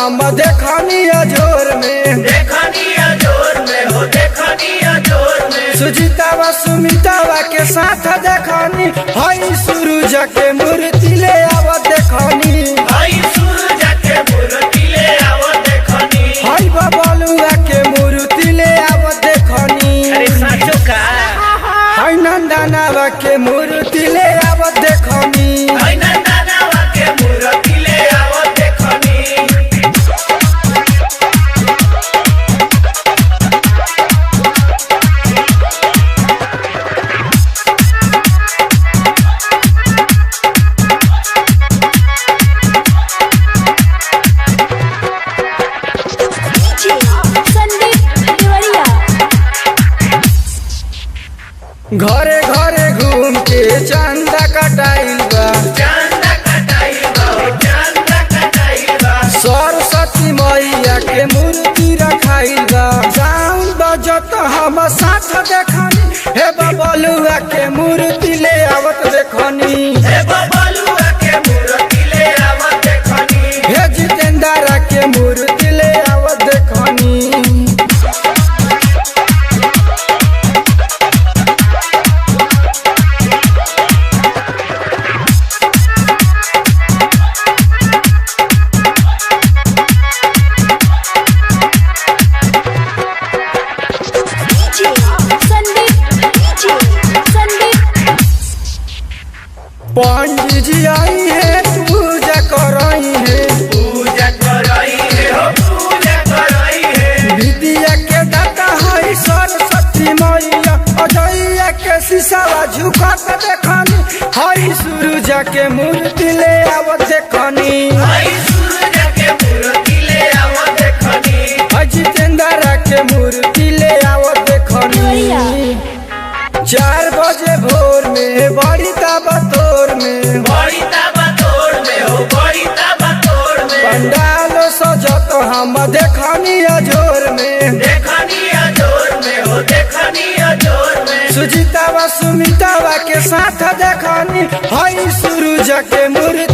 हम देखनी जोर में, हो देखनी जोर में। सुजीतावा सुमितावा के साथ देखनी, हई सूरज के मूर्ति ले आव देखनी, हई सूरज के मूर्ति ले आव देखनी, हई बबलुआ के मूर्ति ले आव देखनी। अरे साचो का हई नंदनावा के मूर्ति ले आव देखनी, हई नंदनावा के मूर्ति ले आव देखनी। घरे घरे घूम के चंदा कटाइल बा, चंदा कटाइल बा, चंदा कटाइल बा। सरस्वती मैया के मूर्ति रखाइल बा, साउंड बजत हम साथ देखनी, हे बबलुआ के मूर्ति ले आवत देखनी, हे बबलुआ के मूर्ति ले आव देखनी, हे जितेंद्र के मूर्ति ले आवत देखनी। पंडित जी आई है पूजा कराई है, पूजा कराई है, हो पूजा कराई है। विद्या के दाता है सरस्वती मैया, अजैया के शीशावा झुकत देखनी, हई सूरज के मूर्ति ले आव देखनी, हई सूरज के मूर्ति ले आव देखनी, हई जितेंद्र के मूर्ति ले आव देखनी। 4 बजे भोर में बड़ी ताबतोर में, बड़ी ताबतोड़ में, हो बड़ी ताबतोड़ में। पंडाल सजत हम देखनी जोर में, देखनी जोर में, हो देखनी जोर में। सुजीतावा सुमितावा के साथ देखनी, हई सूरज के मूर्ति